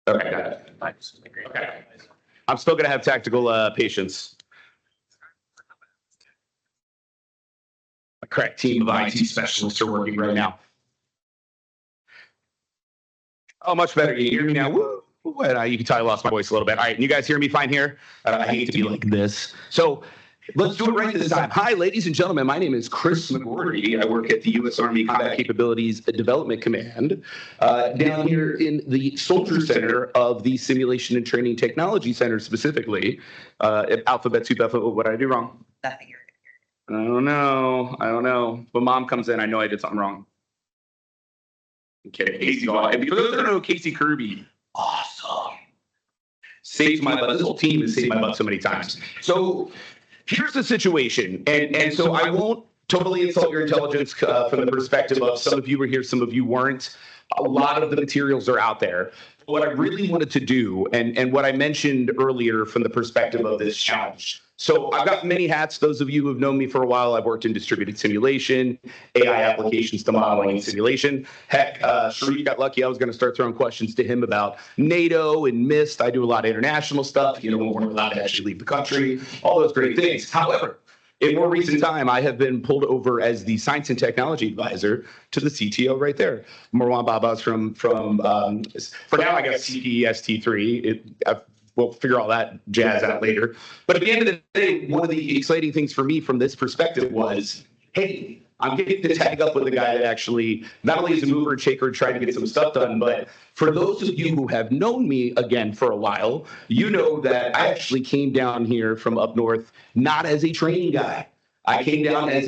Okay, got it. Okay. I'm still going to have tactical patience. A crack team of IT specialists are working right now. Oh, much better. You hear me now? Woo! You can tell I lost my voice a little bit. All right, you guys hear me fine here? I hate to be like this. So let's do it right this time. Hi, ladies and gentlemen. My name is Chris McGordy. I work at the U.S. Army Combat Capabilities Development Command down here in the Soldier Center of the Simulation and Training Technology Center specifically. Alphabet soup, what did I do wrong? Nothing. I don't know. When mom comes in, I know I did something wrong. Okay, Casey, if you don't know Casey Kirby, awesome. Saves my butt. This whole team has saved my butt so many times. So here's the situation, and so I won't totally insult your intelligence from the perspective of some of you were here, some of you weren't. A lot of the materials are out there. What I really wanted to do, and what I mentioned earlier from the perspective of this challenge. So I've got many hats. Those of you who have known me for a while, I've worked in distributed simulation, AI applications to modeling and simulation. Heck, Sharif got lucky. I was going to start throwing questions to him about NATO and MIST. I do a lot of international stuff. You know, when we're allowed to actually leave the country, all those great things. However, in more recent time, I have been pulled over as the science and technology advisor to the CTO right there. Marwan Baba's from for now, I guess, CPEST3. We'll figure all that jazz out later. But at the end of the day, one of the exciting things for me from this perspective was, hey, I'm getting to tag up with a guy that actually not only is a mover and shaker trying to get some stuff done, but for those of you who have known me again for a while, you know that I actually came down here from up north not as a training guy. I came down as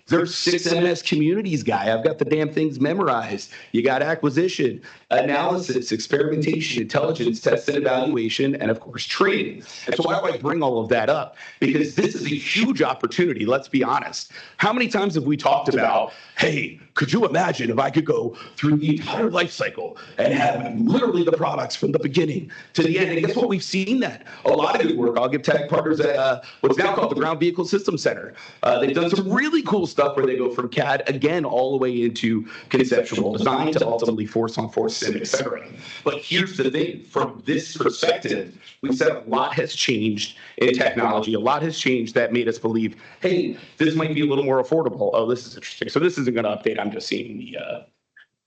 there's 6 MS communities guy. I've got the damn things memorized. You got acquisition, analysis, experimentation, intelligence, test and evaluation, and of course, training. And so why do I bring all of that up? Because this is a huge opportunity, let's be honest. How many times have we talked about, hey, could you imagine if I could go through the entire life cycle and have literally the products from the beginning to the end? And guess what? We've seen that. A lot of good work. I'll give tag partners at what's now called the Ground Vehicle Systems Center. They've done some really cool stuff where they go from CAD, again, all the way into conceptual design to ultimately force-on-force sim, et cetera. But here's the thing. From this perspective, we said a lot has changed in technology. A lot has changed that made us believe, hey, this might be a little more affordable. Oh, this is interesting. So this isn't going to update. I'm just seeing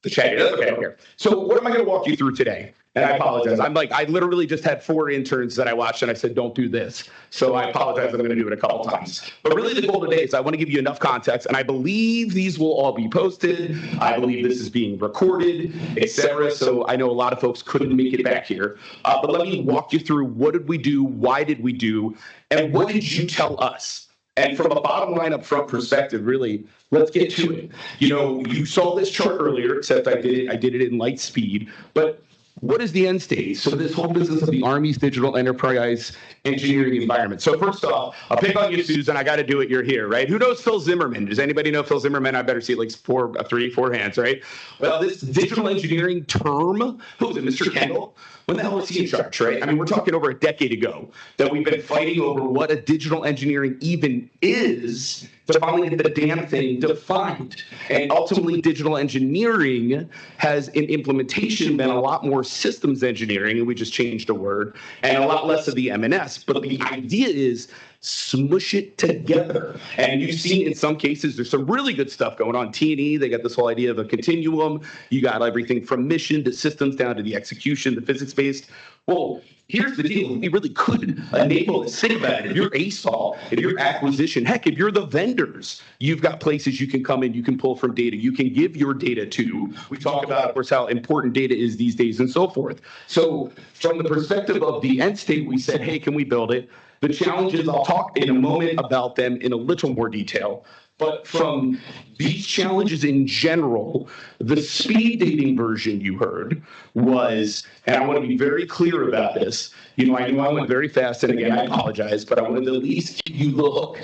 the chat. Okay, here. So what am I going to walk you through today? And I apologize. I literally just had 4 interns that I watched and I said, don't do this. So I apologize. I'm going to do it a couple times. But really the goal today is I want to give you enough context. And I believe these will all be posted. I believe this is being recorded, etc. So I know a lot of folks couldn't make it back here. But let me walk you through what did we do? Why did we do? And what did you tell us? And from a bottom line up front perspective, really, let's get to it. You know, you saw this chart earlier, except I did it in light speed. But what is the end state? So this whole business of the Army's digital enterprise engineering environment. So first off, I'll pick on you, Susan. I got to do it. You're here, right? Who knows Phil Zimmerman? Does anybody know Phil Zimmerman? I better see like 3, 4 hands, right? Well, this digital engineering term, who was it, Mr. Kendall? When the hell was he in charge, right? I mean, we're talking over a decade ago that we've been fighting over what a digital engineering even is to finally get the damn thing defined. And ultimately, digital engineering has in implementation been a lot more systems engineering, and we just changed a word, and a lot less of the M&S. But the idea is smush it together. And you've seen in some cases, there's some really good stuff going on. T&E, they got this whole idea of a continuum. You got everything from mission to systems down to the execution, the physics-based. Well, here's the deal. We really could enable this. Think about it. If you're ASOL, if you're acquisition, heck, if you're the vendors, you've got places you can come in, you can pull from data, you can give your data to. We talk about, of course, how important data is these days and so forth. So from the perspective of the end state, we said, hey, can we build it? The challenges, I'll talk in a moment about them in a little more detail. But from these challenges in general, the speed dating version you heard was, and I want to be very clear about this, you know, I knew I went very fast, and again, I apologize, but I wanted to at least give you the hook.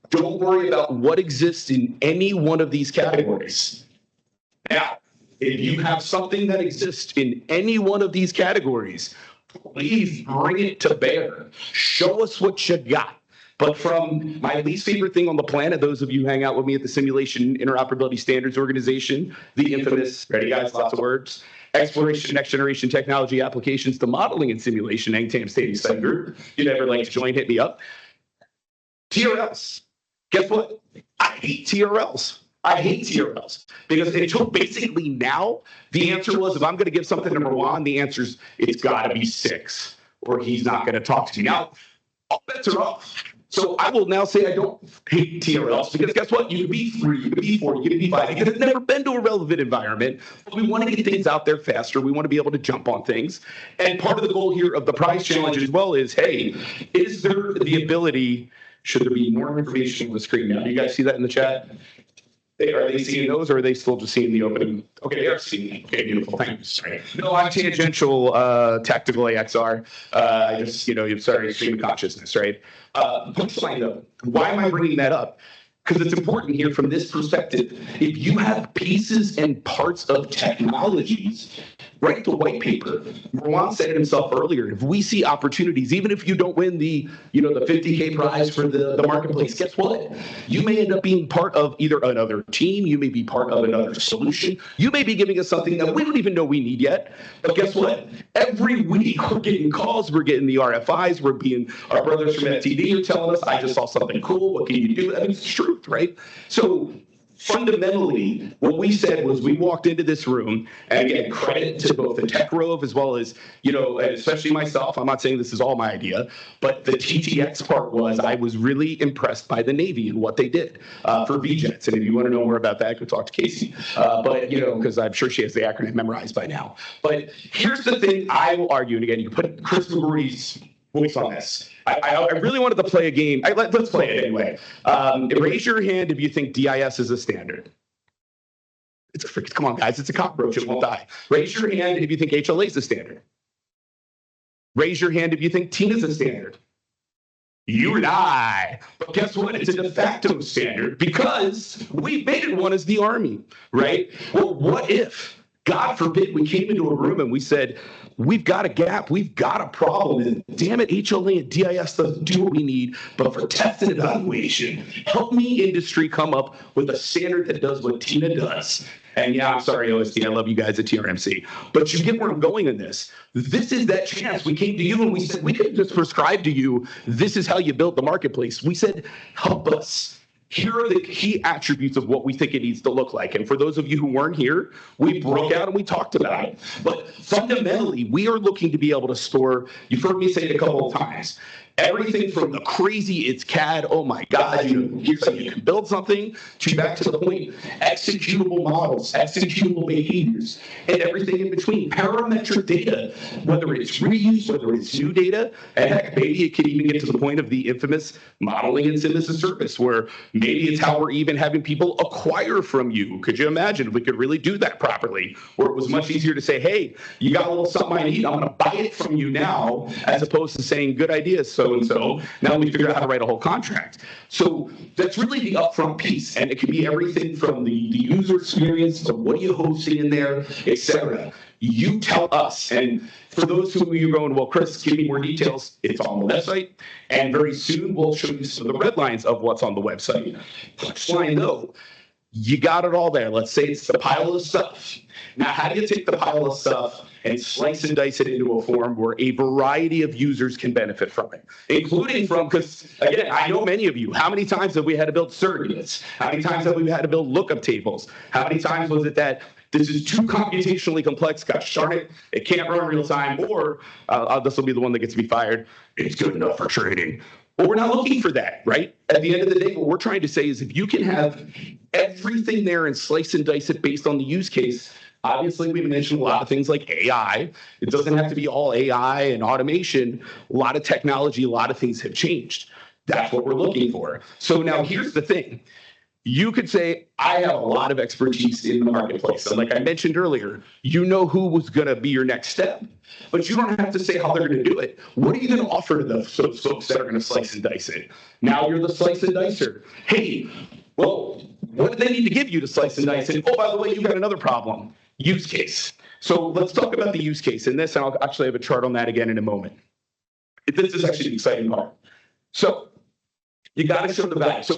Don't worry about what exists in any one of these categories. Now, if you have something that exists in any one of these categories, please bring it to bear. Show us what you got. But from my least favorite thing on the planet, those of you who hang out with me at the Simulation Interoperability Standards Organization, the infamous, ready guys, lots of words, exploration, next generation technology applications to modeling and simulation, NTAM State Study Group. If you'd ever like to join, hit me up. TRLs. Guess what? I hate TRLs. I hate TRLs because until basically now, the answer was if I'm going to give something to Marwan, the answer's it's got to be 6 or he's not going to talk to me. Now, all bets are off. So I will now say I don't hate TRLs because guess what? You can be 3, you can be 4, you can be 5. Because it's never been to a relevant environment. But we want to get things out there faster. We want to be able to jump on things. And part of the goal here of the prize challenge as well is, hey, is there the ability, should there be more information on the screen now? Do you guys see that in the chat? Are they seeing those, or are they still just seeing the opening? Okay, they are seeing. Okay, beautiful. Thank you. Sorry. No, I'm tangential, tactical AXR. I just, sorry, stream of consciousness, right? Punchline though. Why am I bringing that up? Because it's important here from this perspective. If you have pieces and parts of technologies, write the white paper. Marwan said it himself earlier. If we see opportunities, even if you don't win the 50K prize for the marketplace, guess what? You may end up being part of either another team. You may be part of another solution. You may be giving us something that we don't even know we need yet. But guess what? Every week we're getting calls. We're getting the RFIs. Our brothers from FTD are telling us, I just saw something cool. What can you do? I mean, it's the truth, right? So fundamentally, what we said was we walked into this room, and again, credit to both the Tech Rove as well as, and especially myself. I'm not saying this is all my idea, but the TTX part was I was really impressed by the Navy and what they did for VJets. And if you want to know more about that, go talk to Casey. But, because I'm sure she has the acronym memorized by now. But here's the thing I will argue, and again, you put Chris McGrory's voice on this. I really wanted to play a game. Let's play it anyway. Raise your hand if you think DIS is a standard. It's a freak. Come on, guys. It's a cockroach. It won't die. Raise your hand if you think HLA is a standard. Raise your hand if you think TINA is a standard. You and I. But guess what? It's a de facto standard because we made it one as the Army, right? Well, what if, God forbid, we came into a room and we said, we've got a gap, we've got a problem, and damn it, HLA and DIS doesn't do what we need, but for test and evaluation, help me, industry, come up with a standard that does what TINA does. And yeah, I'm sorry, OSD, I love you guys at TRMC, but you get where I'm going in this. This is that chance. We came to you and we said, we could just prescribe to you, this is how you build the marketplace. We said, help us. Here are the key attributes of what we think it needs to look like. And for those of you who weren't here, we broke out and we talked about it. But fundamentally, we are looking to be able to store, you've heard me say it a couple of times, everything from the crazy, it's CAD, oh my God, here's how you can build something, to back to the point, executable models, executable behaviors, and everything in between. Parametric data, whether it's reuse, whether it's new data, and heck, maybe it could even get to the point of the infamous modeling and sim as a service, where maybe it's how we're even having people acquire from you. Could you imagine if we could really do that properly, where it was much easier to say, hey, you got a little something I need, I'm going to buy it from you now, as opposed to saying, good idea, so-and-so. Now we figure out how to write a whole contract. So that's really the upfront piece, and it can be everything from the user experience to what are you hosting in there, etc. You tell us, and for those who are going, well, Chris, give me more details, it's on the website, and very soon we'll show you some of the red lines of what's on the website. Punchline though, you got it all there. Let's say it's the pile of stuff. Now, how do you take the pile of stuff and slice and dice it into a form where a variety of users can benefit from it, including from, because again, I know many of you, how many times have we had to build surrogates? How many times have we had to build lookup tables? How many times was it that this is too computationally complex, gosh darn it, it can't run real time, or this will be the one that gets me fired, it's good enough for trading. But we're not looking for that, right? At the end of the day, what we're trying to say is if you can have everything there and slice and dice it based on the use case, obviously we mentioned a lot of things like AI. It doesn't have to be all AI and automation. A lot of technology, a lot of things have changed. That's what we're looking for. So now here's the thing. You could say, I have a lot of expertise in the marketplace. And like I mentioned earlier, you know who was going to be your next step, but you don't have to say how they're going to do it. What are you going to offer to those folks that are going to slice and dice it? Now you're the slice and dicer. Hey, well, what do they need to give you to slice and dice it? Oh, by the way, you've got another problem, use case. So let's talk about the use case in this, and I'll actually have a chart on that again in a moment. This is actually the exciting part. So you got to show the value. So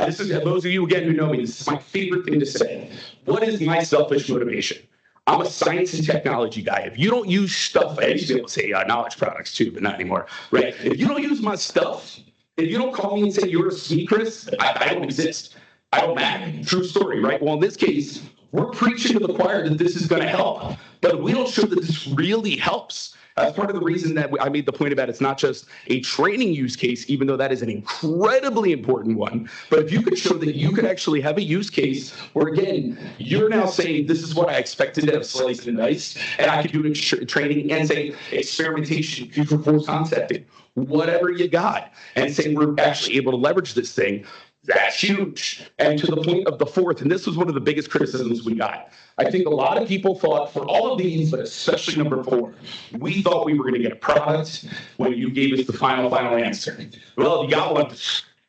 this is those of you again who know me, this is my favorite thing to say. What is my selfish motivation? I'm a science and technology guy. If you don't use stuff, I used to be able to say knowledge products too, but not anymore, right? If you don't use my stuff, if you don't call me and say you're a me, Chris, I don't exist. I don't matter. True story, right? Well, in this case, we're preaching to the choir that this is going to help, but we don't show that this really helps. That's part of the reason that I made the point about it's not just a training use case, even though that is an incredibly important one. But if you could show that you could actually have a use case where, again, you're now saying this is what I expected to have sliced and diced, and I could do it training and say experimentation, future force concepting, whatever you got, and say we're actually able to leverage this thing. That's huge. And to the point of the fourth, and this was one of the biggest criticisms we got. I think a lot of people thought for all of these, but especially number 4, we thought we were going to get a product when you gave us the final answer. Well, you got one.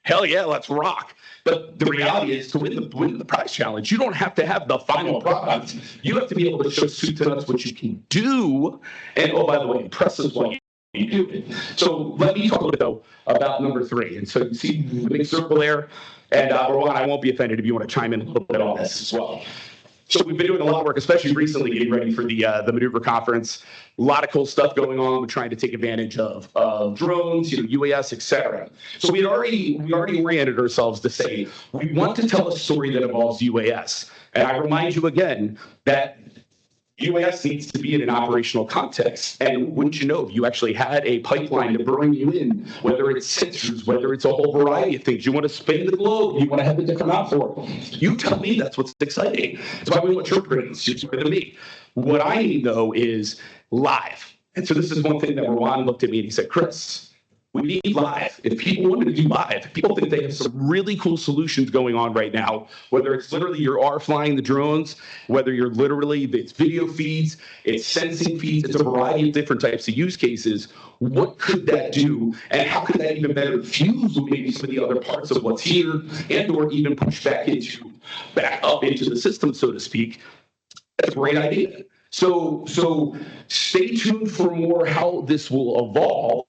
Hell yeah, let's rock. But the reality is to win the prize challenge, you don't have to have the final product. You have to be able to show soup to nuts what you can do. And oh, by the way, impress us while you do it. So let me talk a little bit, though, about number 3. And so you see the big circle there. And Rowan, I won't be offended if you want to chime in a little bit on this as well. So we've been doing a lot of work, especially recently, getting ready for the maneuver conference. A lot of cool stuff going on. We're trying to take advantage of drones, UAS, etc. So we already oriented ourselves to say we want to tell a story that involves UAS. And I remind you again that UAS needs to be in an operational context. And wouldn't you know, if you actually had a pipeline to bring you in, whether it's sensors, whether it's a whole variety of things, you want to spin the globe, you want to have it to come out for. You tell me that's what's exciting. That's why we want your brains. It's better than me. What I need, though, is live. And so this is one thing that Rowan looked at me and he said, Chris, we need live. If people wanted to do live, people think they have some really cool solutions going on right now, whether it's literally you are flying the drones, whether you're literally, it's video feeds, it's sensing feeds, it's a variety of different types of use cases. What could that do? And how could that even better fuse with maybe some of the other parts of what's here and or even push back up into the system, so to speak? That's a great idea. So stay tuned for more how this will evolve.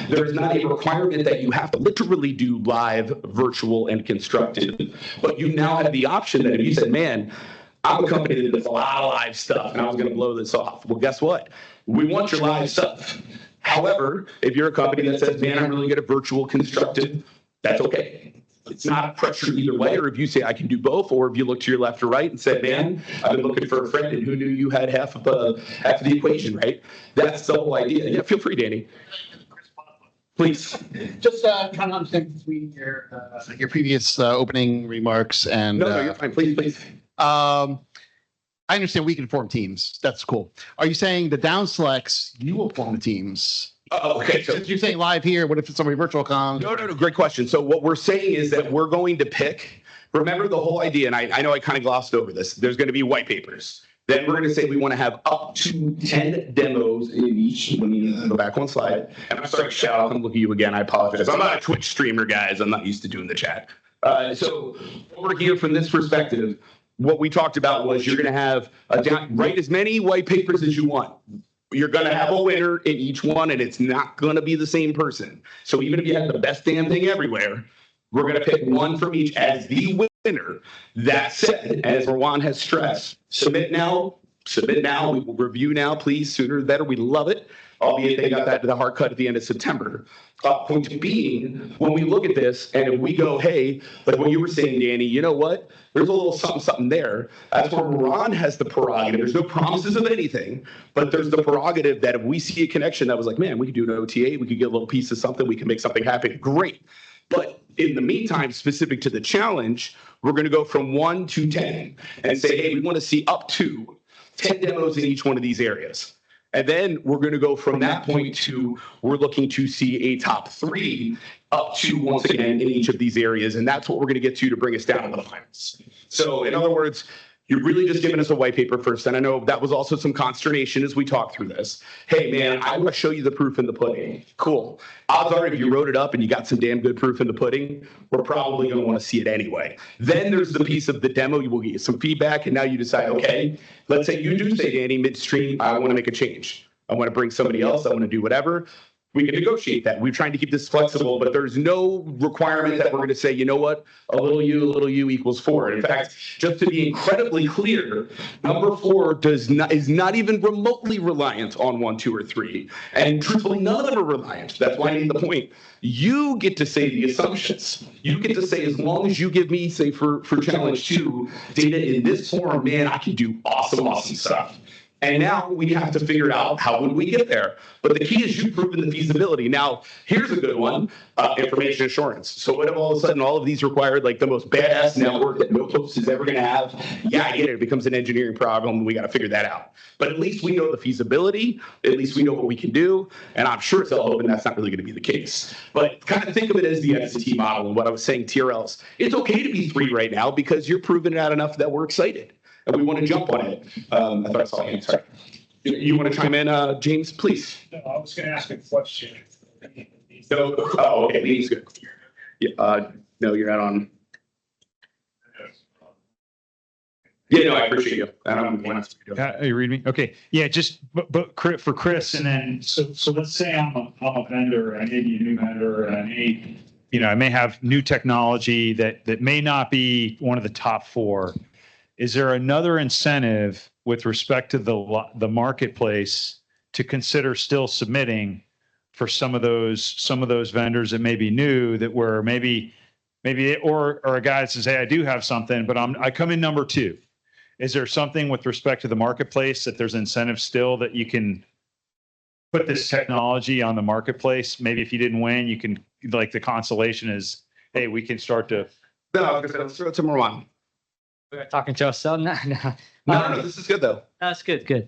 There is not a requirement that you have to literally do live, virtual, and constructed, but you now have the option that if you said, man, I'm a company that does a lot of live stuff, and I was going to blow this off. Well, guess what? We want your live stuff. However, if you're a company that says, man, I'm really good at virtual, constructed, that's okay. It's not pressure either way, or if you say I can do both, or if you look to your left or right and say, man, I've been looking for a friend, and who knew you had half of the equation, right? That's the whole idea. Yeah, feel free, Danny. Please. Just trying to understand between your previous opening remarks and... No, you're fine. Please. I understand we can form teams. That's cool. Are you saying the down selects, you will form the teams? Okay. So you're saying live here. What if it's somebody virtual comes? No. Great question. So what we're saying is that we're going to pick, remember the whole idea, and I know I kind of glossed over this. There's going to be white papers. Then we're going to say we want to have up to 10 demos in each. Let me go back one slide. And I'm sorry, Shal, I'll come look at you again. I apologize. I'm not a Twitch streamer, guys. I'm not used to doing the chat. So over here from this perspective, what we talked about was you're going to have write as many white papers as you want. You're going to have a winner in each one, and it's not going to be the same person. So even if you have the best damn thing everywhere, we're going to pick one from each as the winner. That said, as Rowan has stressed, submit now, we will review now, please, sooner the better. We love it, albeit they got that to the hard cut at the end of September. Point being, when we look at this and if we go, hey, like what you were saying, Danny, you know what? There's a little something there. That's where Ron has the prerogative. There's no promises of anything, but there's the prerogative that if we see a connection that was like, man, we could do an OTA, we could get a little piece of something, we can make something happen. Great. But in the meantime, specific to the challenge, we're going to go from 1 to 10 and say, hey, we want to see up to 10 demos in each one of these areas. And then we're going to go from that point to we're looking to see a top 3 up to, once again, in each of these areas. And that's what we're going to get to bring us down to the finals. So in other words, you're really just giving us a white paper first. And I know that was also some consternation as we talked through this. Hey, man, I want to show you the proof in the pudding. Cool. Odds are if you wrote it up and you got some damn good proof in the pudding, we're probably going to want to see it anyway. Then there's the piece of the demo. You will get some feedback. And now you decide, okay, let's say you do say, Danny, midstream, I want to make a change. I want to bring somebody else. I want to do whatever. we can negotiate that. We're trying to keep this flexible, but there's no requirement that we're going to say, you know what, a little u equals 4. In fact, just to be incredibly clear, number 4 is not even remotely reliant on 1, 2, or 3. And truthfully, none of them are reliant. That's why I made the point. You get to say the assumptions. You get to say, as long as you give me, say, for challenge 2, data in this form, man, I can do awesome stuff. And now we have to figure out how would we get there. But the key is you've proven the feasibility. Now, here's a good one, information assurance. So what if all of a sudden all of these required like the most badass network that no host is ever going to have? Yeah, I get it. It becomes an engineering problem. We got to figure that out. But at least we know the feasibility. At least we know what we can do. And I'm sure it's all hoping that's not really going to be the case. But kind of think of it as the XT model and what I was saying, TRLs. It's okay to be 3 right now because you're proving it out enough that we're excited. And we want to jump on it. I thought I saw you. Sorry. You want to chime in, James, please? No, I was going to ask a question. No. Oh, okay. Leading's good. Yeah, no, you're not on. Yeah, no, I appreciate you. I don't want to. You read me? Okay. Yeah, just but for Chris, and then so let's say I'm a vendor, I may be a new vendor, and I may have new technology that may not be one of the top 4. Is there another incentive with respect to the marketplace to consider still submitting for some of those vendors that may be new, that were maybe or a guy that says, hey, I do have something, but I come in number 2. Is there something with respect to the marketplace that there's incentive still that you can put this technology on the marketplace? Maybe if you didn't win, you can, like, the consolation is, hey, we can start to. No, I was going to say, let's throw it to Marwan. We're talking to ourselves. No, this is good though. That's good. Can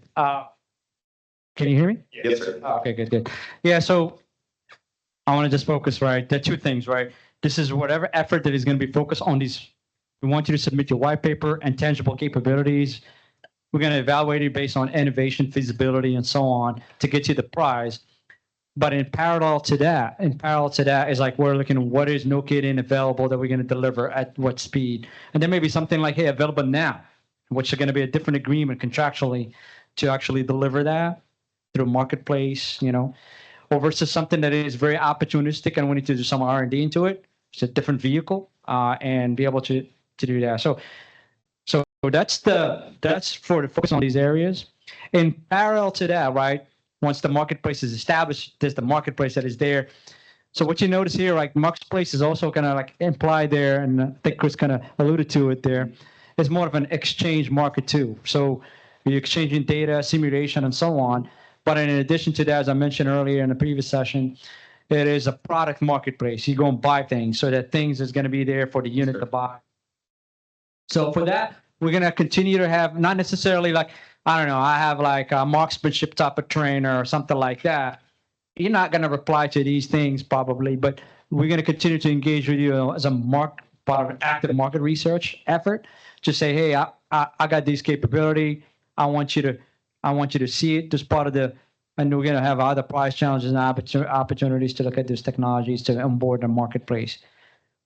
you hear me? Yes, sir. Okay, good. Yeah, so I want to just focus, right? There are 2 things, right? This is whatever effort that is going to be focused on these. We want you to submit your white paper and tangible capabilities. We're going to evaluate it based on innovation, feasibility, and so on to get you the prize. But in parallel to that is like we're looking at what is no kidding available that we're going to deliver at what speed. And there may be something like, hey, available now, which is going to be a different agreement contractually to actually deliver that through marketplace, or versus something that is very opportunistic and we need to do some R&D into it. It's a different vehicle and be able to do that. So that's for the focus on these areas. In parallel to that, right? Once the marketplace is established, there's the marketplace that is there. So what you notice here, like marketplace is also kind of like implied there, and I think Chris kind of alluded to it there. It's more of an exchange market too. So you're exchanging data, simulation, and so on. But in addition to that, as I mentioned earlier in the previous session, it is a product marketplace. You go and buy things, so that things is going to be there for the unit to buy. So for that, we're going to continue to have not necessarily like, I don't know, I have like a marksmanship type of trainer or something like that. You're not going to reply to these things probably, but we're going to continue to engage with you as a part of an active market research effort to say, hey, I got these capability. I want you to see it as part of and we're going to have other price challenges and opportunities to look at these technologies to onboard the marketplace.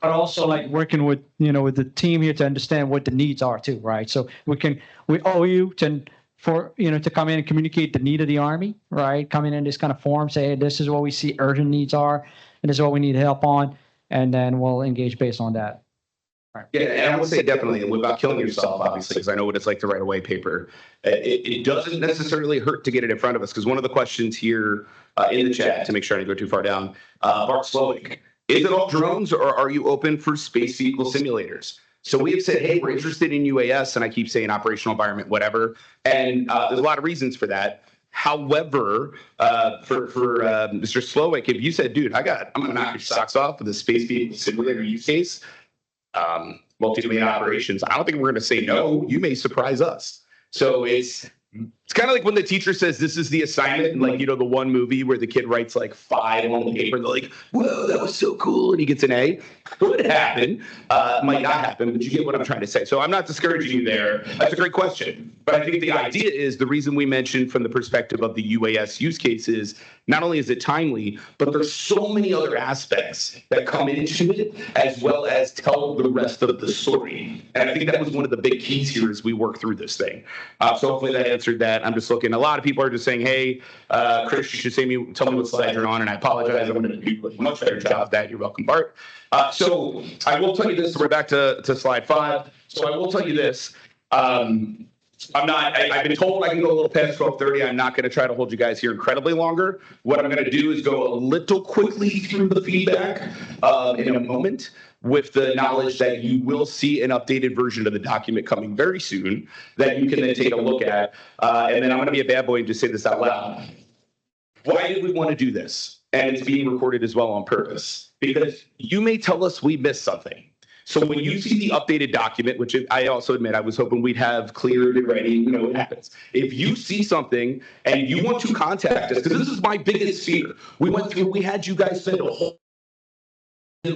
But also like working with, with the team here to understand what the needs are too, right? So we owe you to come in and communicate the need of the Army, right? Come in this kind of forum, say, hey, this is what we see urgent needs are, and this is what we need help on, and then we'll engage based on that. Right. Yeah, and I would say definitely without killing yourself, obviously, because I know what it's like to write a white paper. It doesn't necessarily hurt to get it in front of us, because one of the questions here in the chat, to make sure I didn't go too far down, Bart Slowick, is it all drones, or are you open for space vehicle simulators? So we have said, hey, we're interested in UAS, and I keep saying operational environment, whatever. And there's a lot of reasons for that. However, for Mr. Slowick, if you said, dude, I'm going to knock your socks off with a space vehicle simulator use case, multi-domain operations, I don't think we're going to say no. You may surprise us. So it's kind of like when the teacher says this is the assignment, and like, the one movie where the kid writes like 5 on the paper and they're like, whoa, that was so cool, and he gets an A. Could happen, might not happen, but you get what I'm trying to say. So I'm not discouraging you there. That's a great question. But I think the idea is the reason we mentioned from the perspective of the UAS use cases, not only is it timely, but there's so many other aspects that come into it, as well as tell the rest of the story. And I think that was one of the big keys here as we work through this thing. So hopefully that answered that. I'm just looking. A lot of people are just saying, hey, Chris, you should tell me what slide you're on. And I apologize. I'm going to do a much better job of that. You're welcome, Bart. So I will tell you this. We're back to slide 5. So I will tell you this. I've been told I can go a little past 12:30. I'm not going to try to hold you guys here incredibly longer. What I'm going to do is go a little quickly through the feedback in a moment, with the knowledge that you will see an updated version of the document coming very soon that you can then take a look at. And then I'm going to be a bad boy and just say this out loud. Why did we want to do this? And it's being recorded as well on purpose, because you may tell us we missed something. So when you see the updated document, which I also admit I was hoping we'd have cleared and ready, it happens. If you see something and you want to contact us, because this is my biggest fear. We had you guys spend a whole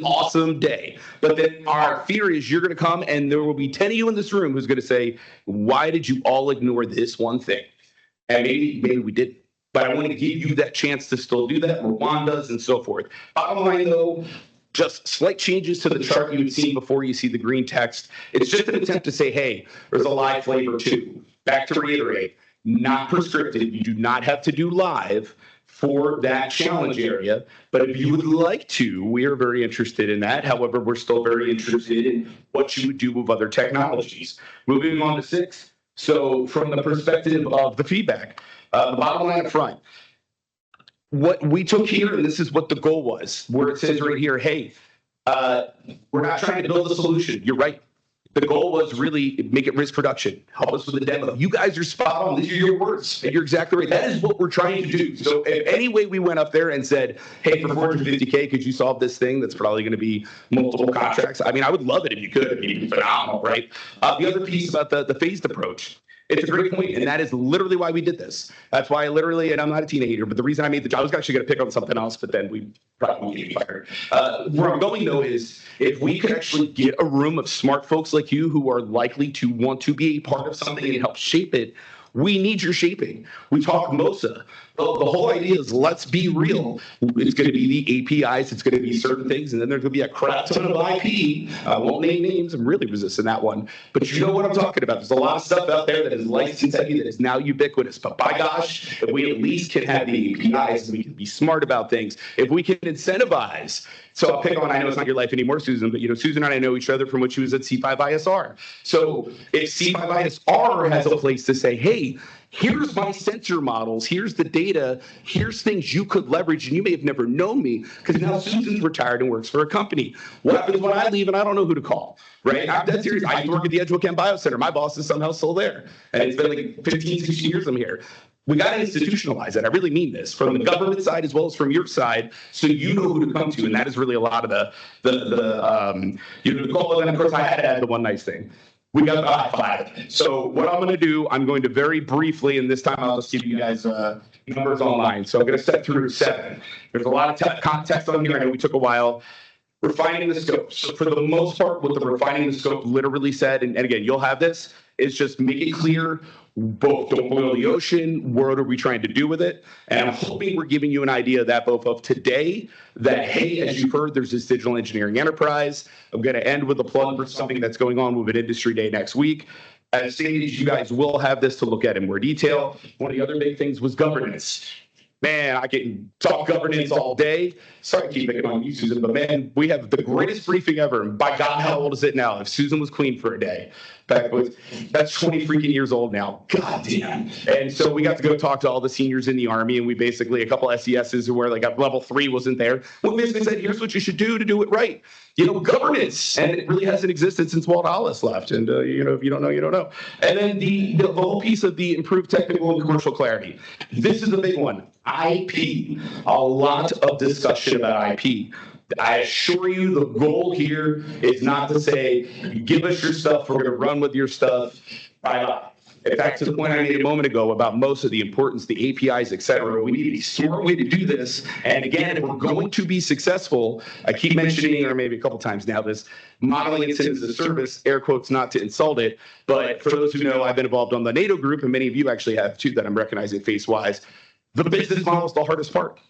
awesome day, but then our fear is you're going to come and there will be 10 of you in this room who's going to say, why did you all ignore this one thing? And maybe we didn't. But I want to give you that chance to still do that. Rwan does and so forth. Bottom line, though, just slight changes to the chart you had seen before you see the green text. It's just an attempt to say, hey, there's a live flavor too. Back to reiterate, not prescriptive. You do not have to do live for that challenge area. But if you would like to, we are very interested in that. However, we're still very interested in what you would do with other technologies. Moving on to 6. So from the perspective of the feedback, the bottom line up front, what we took here, and this is what the goal was, where it says right here, hey, we're not trying to build a solution. You're right. The goal was really make it risk production. Help us with the demo. You guys are spot on. These are your words. And you're exactly right. That is what we're trying to do. So if any way we went up there and said, hey, for 450K, could you solve this thing that's probably going to be multiple contracts? I mean, I would love it if you could. It'd be phenomenal, right? The other piece about the phased approach. It's a great point, and that is literally why we did this. That's why and I'm not a teenager, but the reason I made the job, I was actually going to pick on something else, but then we probably won't get fired. Where I'm going, though, is if we could actually get a room of smart folks like you who are likely to want to be a part of something and help shape it, we need your shaping. We talk MOSA. The whole idea is let's be real. It's going to be the APIs. It's going to be certain things. And then there's going to be a crap ton of IP. I won't name names. I'm really resisting that one. But you know what I'm talking about. There's a lot of stuff out there that is license heavy that is now ubiquitous. But by gosh, if we at least can have the APIs and we can be smart about things, if we can incentivize. So I'll pick on, I know it's not your life anymore, Susan, but Susan and I know each other from when she was at C5ISR. So if C5ISR has a place to say, hey, here's my sensor models, here's the data, here's things you could leverage, and you may have never known me because now Susan's retired and works for a company. What happens when I leave and I don't know who to call, right? I'm dead serious. I work at the Edgewood Chem Biocenter. My boss is somehow still there. And it's been like 15, 16 years I'm here. We got to institutionalize it. I really mean this from the government side as well as from your side, so you know who to come to, and that is really a lot of the goal. And of course, I had to add the one nice thing. We got the high five. So what I'm going to do, I'm going to very briefly, and this time I'll just give you guys numbers online. So I'm going to set through 7. There's a lot of context on here. I know we took a while. Refining the scope. So for the most part, what the refining the scope literally said, and again, you'll have this, is just make it clear, both don't boil the ocean, what are we trying to do with it? And I'm hoping we're giving you an idea of that both of today, that, hey, as you've heard, there's this digital engineering enterprise. I'm going to end with a plug for something that's going on with an industry day next week. As stated, you guys will have this to look at in more detail. One of the other big things was governance. Man, I can talk governance all day. Sorry to keep picking on you, Susan, but man, we have the greatest briefing ever. And by God, how old is it now? If Susan was queen for a day, that's 20 freaking years old now. God damn. And so we got to go talk to all the seniors in the Army, and we basically, a couple SESs who were like at level 3 wasn't there. We basically said, here's what you should do to do it right. Governance. And it really hasn't existed since Walt Hollis left. And, if you don't know, you don't know. And then the whole piece of the improved technical and commercial clarity. This is a big one. IP. A lot of discussion about IP. I assure you the goal here is not to say, give us your stuff, we're going to run with your stuff. Bye-bye. In fact, to the point I made a moment ago about most of the importance, the APIs, et cetera, we need a smart way to do this. And again, if we're going to be successful, I keep mentioning, or maybe a couple times now, this modeling incidents as a service, air quotes, not to insult it. But for those who know, I've been involved on the NATO group, and many of you actually have too, that I'm recognizing face-wise. The business model is the hardest part.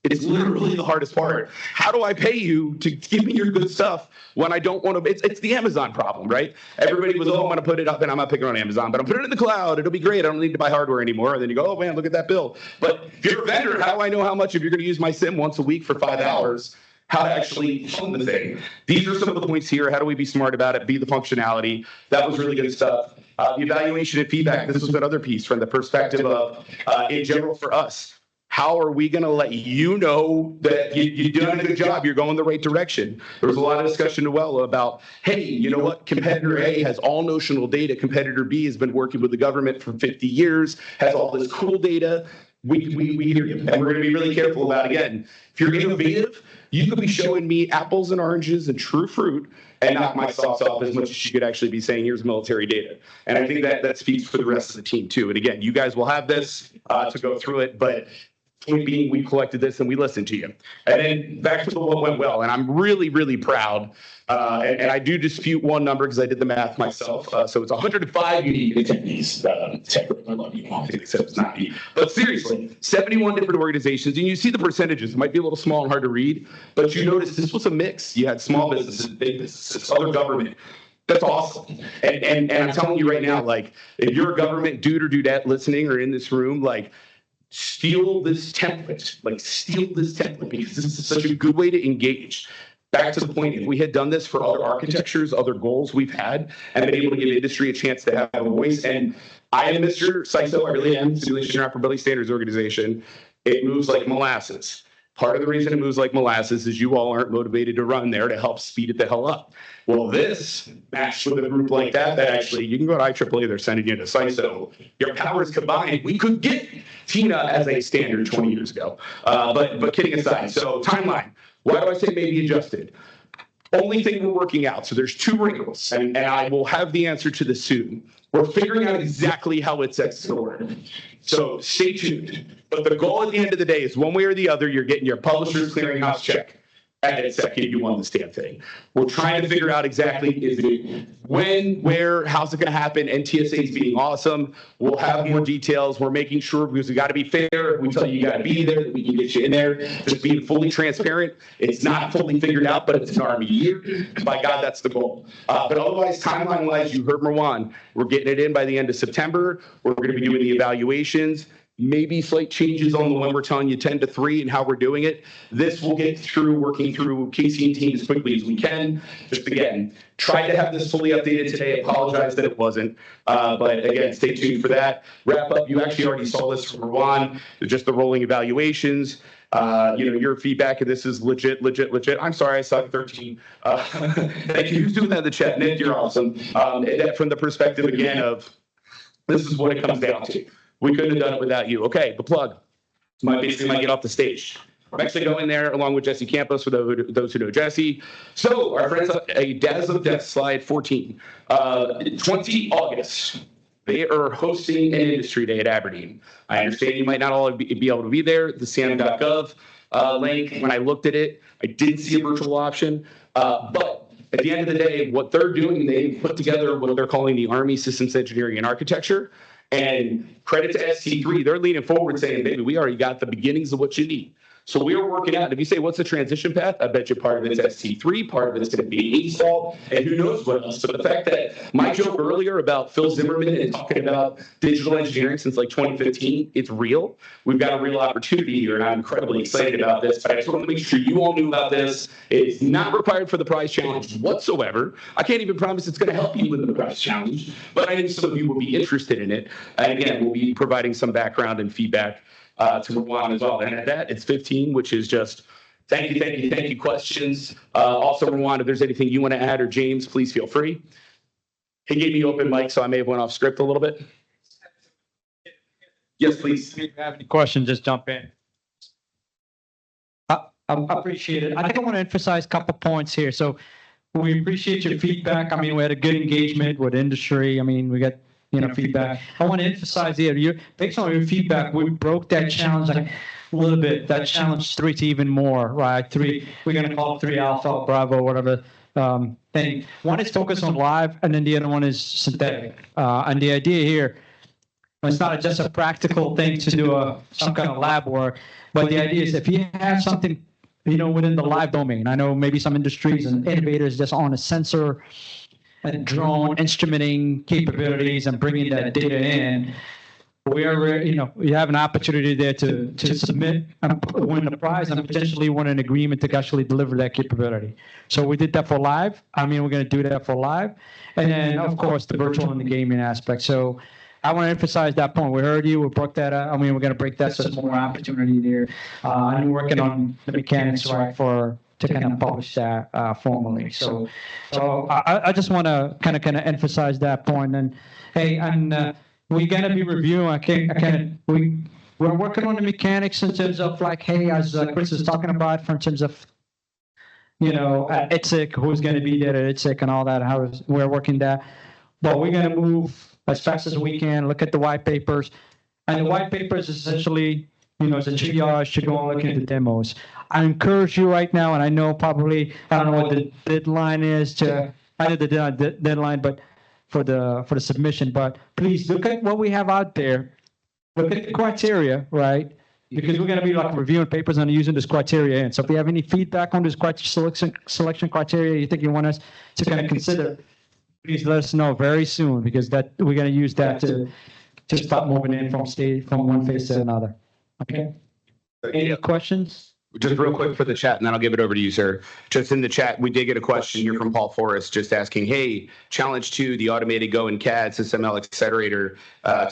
It's literally the hardest part. How do I pay you to give me your good stuff when I don't want to? It's the Amazon problem, right? Everybody was, oh, I'm going to put it up, and I'm not picking on Amazon, but I'm putting it in the cloud. It'll be great. I don't need to buy hardware anymore. And then you go, oh, man, look at that bill. But if you're a vendor, how do I know how much if you're going to use my SIM once a week for 5 hours? How to actually fund the thing. These are some of the points here. How do we be smart about it? Be the functionality. That was really good stuff. The evaluation and feedback. This was another piece from the perspective of, in general for us. How are we going to let you know that you're doing a good job, you're going the right direction? There was a lot of discussion as well about, hey, you know what? Competitor A has all notional data. Competitor B has been working with the government for 50 years, has all this cool data. We hear you. And we're going to be really careful about, again, if you're innovative, you could be showing me apples and oranges and true fruit and knock my socks off as much as you could actually be saying, here's military data. And I think that speaks for the rest of the team, too. And again, you guys will have this to go through it, but point being, we collected this and we listened to you. And then back to what went well. And I'm really, really proud. And I do dispute one number because I did the math myself. So it's 105 unique attendees. I love you. I think it's not me. But seriously, 71 different organizations. And you see the percentages. It might be a little small and hard to read, but you notice this was a mix. You had small businesses, big businesses, other government. That's awesome. And I'm telling you right now, like, if you're a government dude or dudette listening or in this room, like, steal this template, because this is such a good way to engage. Back to the point, if we had done this for other architectures, other goals we've had, and been able to give industry a chance to have a voice, and I am Mr. CISO, I really am, Simulation Interoperability Standards Organization, it moves like molasses. Part of the reason it moves like molasses is you all aren't motivated to run there to help speed it the hell up. Well, this matched with a group like that actually, you can go to IEEE, they're sending you to CISO. Your powers combined, we could get TINA as a standard 20 years ago. But kidding aside, so timeline. Why do I say maybe adjusted? Only thing we're working out. So there's 2 wrinkles, and I will have the answer to this soon. We're figuring out exactly how it's going to work. So stay tuned. But the goal at the end of the day is one way or the other, you're getting your publisher's clearinghouse check. And second, you won this damn thing. We're trying to figure out exactly is it when, where, how's it going to happen. NTSA is being awesome. We'll have more details. We're making sure, because we got to be fair. We tell you got to be there, that we can get you in there. Just being fully transparent. It's not fully figured out, but it's an Army year. By God, that's the goal. But otherwise, timeline-wise, you heard Marwan. We're getting it in by the end of September. We're going to be doing the evaluations. Maybe slight changes on the one we're telling you 10 to 3 and how we're doing it. This will get through working through Casey and team as quickly as we can. Just again, tried to have this fully updated today. Apologize that it wasn't. But again, stay tuned for that. Wrap up. You actually already saw this from Rwan, just the rolling evaluations. Your feedback, and this is legit. I'm sorry, I suck 13. Thank you. Who's doing that in the chat? Nick, you're awesome. That from the perspective again of this is what it comes down to. We couldn't have done it without you. Okay, the plug. Basically might get off the stage. I'm actually going there along with Jesse Campos for those who know Jesse. So our friends, a Daz of Death, slide 14. 20 August, they are hosting an industry day at Aberdeen. I understand you might not all be able to be there. The sam.gov link, when I looked at it, I didn't see a virtual option. But at the end of the day, what they're doing, they put together what they're calling the Army Systems Engineering and Architecture. And credit to ST3, they're leaning forward saying, baby, we already got the beginnings of what you need. So we are working out. If you say, what's the transition path? I bet you part of it's ST3, part of it's going to be install, and who knows what else. But the fact that my joke earlier about Phil Zimmerman and talking about digital engineering since like 2015, it's real. We've got a real opportunity here, and I'm incredibly excited about this. But I just want to make sure you all knew about this. It's not required for the prize challenge whatsoever. I can't even promise it's going to help you with the prize challenge, but I think some of you will be interested in it. And again, we'll be providing some background and feedback to Rwan as well. And at that, it's 15, which is just thank you questions. Also, Rwan, if there's anything you want to add, or James, please feel free. He gave me open mic, so I may have went off script a little bit. Yes, please. If you have any questions, just jump in. I appreciate it. I think I want to emphasize a couple points here. So we appreciate your feedback. I mean, we had a good engagement with industry. I mean, we got feedback. I want to emphasize here, based on your feedback, we broke that challenge like a little bit. That challenge 3 to even more, right? 3, we're going to call it 3 Alpha, Bravo, whatever. Thing. One is focused on live, and then the other one is synthetic. And the idea here, it's not just a practical thing to do some kind of lab work, but the idea is if you have something, within the live domain. I know maybe some industries and innovators just on a sensor and drone instrumenting capabilities and bringing that data in. You have an opportunity there to submit and win the prize and potentially win an agreement to actually deliver that capability. So we did that for live. We're going to do that for live. And then, of course, the virtual and the gaming aspect. So I want to emphasize that point. We heard you. We broke that up. We're going to break that so there's more opportunity there. And we're working on the mechanics, right, to kind of publish that formally. So I just want to kind of emphasize that point. And hey, we're going to be reviewing. We're working on the mechanics in terms of like, hey, as Chris is talking about, in terms of at ITSEC, who's going to be there at ITSEC and all that. How we're working that, but we're going to move as fast as we can. Look at the white papers, and the white papers essentially, it's a triage to go and look at the demos. I encourage you right now, and I know probably I don't know what the deadline is I know the deadline, but for the submission, but please look at what we have out there. Look at the criteria, right? Because we're going to be like reviewing papers and using this criteria. And so if you have any feedback on this selection criteria you think you want us to kind of consider, please let us know very soon, because that we're going to use that to start moving in from one phase to another. Okay. Any questions? Just real quick for the chat, and then I'll give it over to you, sir. Just in the chat, we did get a question here from Paul Forrest, just asking, hey, challenge 2, the automated Go and CAD, SysML accelerator, et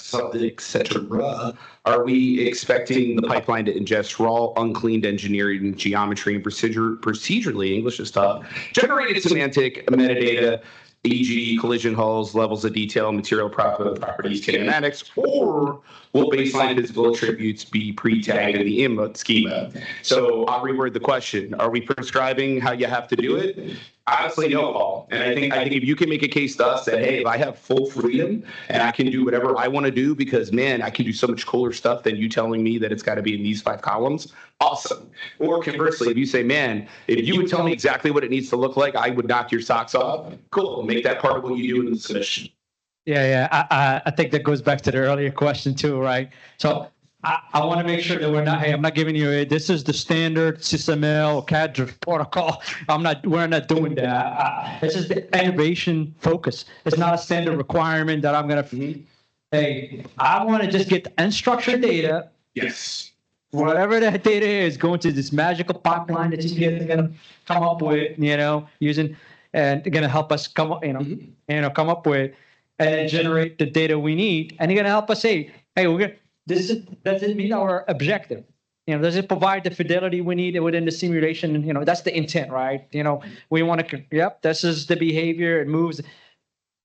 cetera. Are we expecting the pipeline to ingest raw, uncleaned engineering, geometry, and procedurally, English is tough, generated semantic metadata, e.g. collision hulls, levels of detail, material properties, kinematics, or will baseline physical attributes be pre-tagged in the input schema? So I'll reword the question. Are we prescribing how you have to do it? Honestly, no, Paul. And I think if you can make a case to us that, hey, if I have full freedom and I can do whatever I want to do because, man, I can do so much cooler stuff than you telling me that it's got to be in these 5 columns, awesome. Or conversely, if you say, man, if you would tell me exactly what it needs to look like, I would knock your socks off. Cool. Make that part of what you do in the submission. Yeah. I think that goes back to the earlier question too, right? So I want to make sure that I'm not giving you this is the standard SysML CAD protocol. We're not doing that. This is the innovation focus. It's not a standard requirement that I'm going to, hey, I want to just get the unstructured data. Yes. Whatever that data is, going to this magical pipeline that you guys are going to come up with, using, and they're going to help us come up with, and then generate the data we need. And they're going to help us say, hey, does it meet our objective? Does it provide the fidelity we need within the simulation? That's the intent, right? We want to, this is the behavior. It moves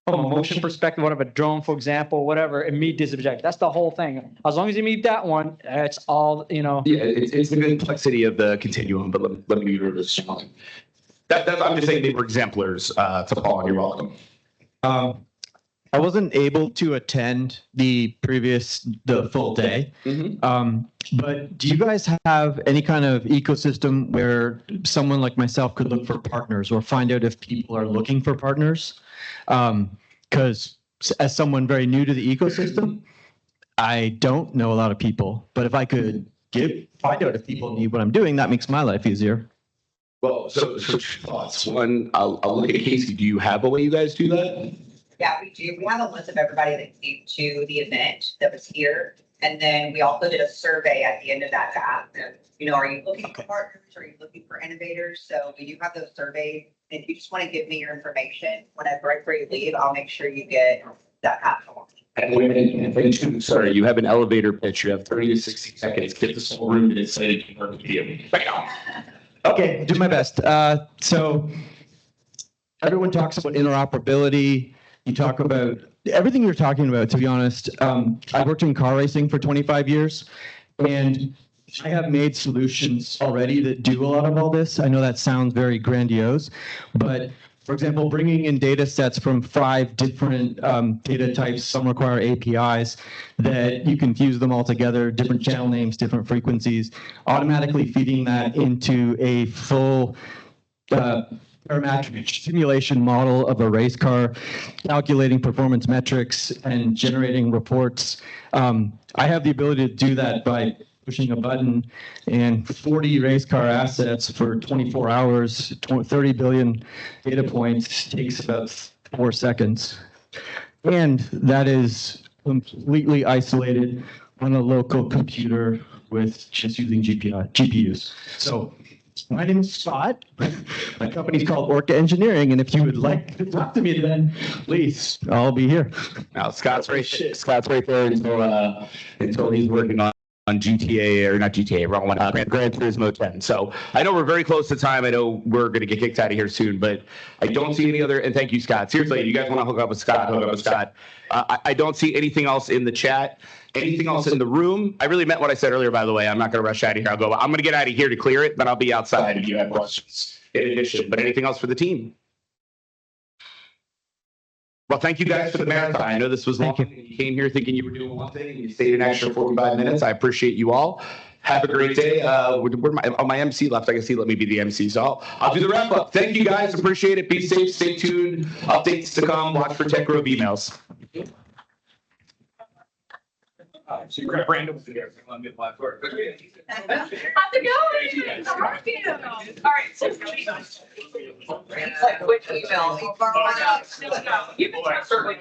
from a motion perspective, whatever, a drone, for example, whatever, it meet this objective. That's the whole thing. As long as you meet that one, it's all, Yeah, it's the complexity of the continuum, but let me read this. I'm just saying they were exemplars to Paul, and you're welcome. I wasn't able to attend the full day. But do you guys have any kind of ecosystem where someone like myself could look for partners or find out if people are looking for partners? Because as someone very new to the ecosystem, I don't know a lot of people, but if I could find out if people need what I'm doing, that makes my life easier. Well, so two thoughts. One, I'll look at Casey. Do you have a way you guys do that? Yeah, we do. We have a list of everybody that came to the event that was here. And then we also did a survey at the end of that app. Are you looking for partners? Are you looking for innovators? So we do have those surveys. If you just want to give me your information, right before you leave, I'll make sure you get that app. And sorry, you have an elevator pitch. You have 30 to 60 seconds. Get this whole room and say you can you. Okay, do my best. So everyone talks about interoperability. You talk about everything you're talking about, to be honest. I worked in car racing for 25 years, and I have made solutions already that do a lot of all this. I know that sounds very grandiose, but For example, bringing in data sets from 5 different data types, some require APIs, that you can fuse them all together, different channel names, different frequencies, automatically feeding that into a full parametric simulation model of a race car, calculating performance metrics and generating reports. I have the ability to do that by pushing a button, and 40 race car assets for 24 hours, 30 billion data points takes about 4 seconds. And that is completely isolated on a local computer with just using GPUs. So my name is Scott. My company's called Orca Engineering, and if you would like to talk to me, then please, I'll be here. Now Scott's right there until he's working on GTA, or not GTA, wrong one, Gran Turismo 10. So I know we're very close to time. I know we're going to get kicked out of here soon, but I don't see any other, and thank you, Scott. Seriously, you guys want to hook up with Scott, hook up with Scott. I don't see anything else in the chat, anything else in the room. I really meant what I said earlier, by the way. I'm not going to rush out of here. I'm going to get out of here to clear it, then I'll be outside if you have questions in addition. But anything else for the team? Well, thank you guys for the marathon. I know this was long. You came here thinking you were doing one thing and you stayed an extra 45 minutes. I appreciate you all. Have a great day. My MC left. I guess he let me be the MC. So I'll do the wrap up. Thank you guys. Appreciate it. Be safe. Stay tuned. Updates to come. Watch for Tech Grove emails. So you grab Brandon with here. How's it going? How are you? All right. So It's like quick email. you've been certainly.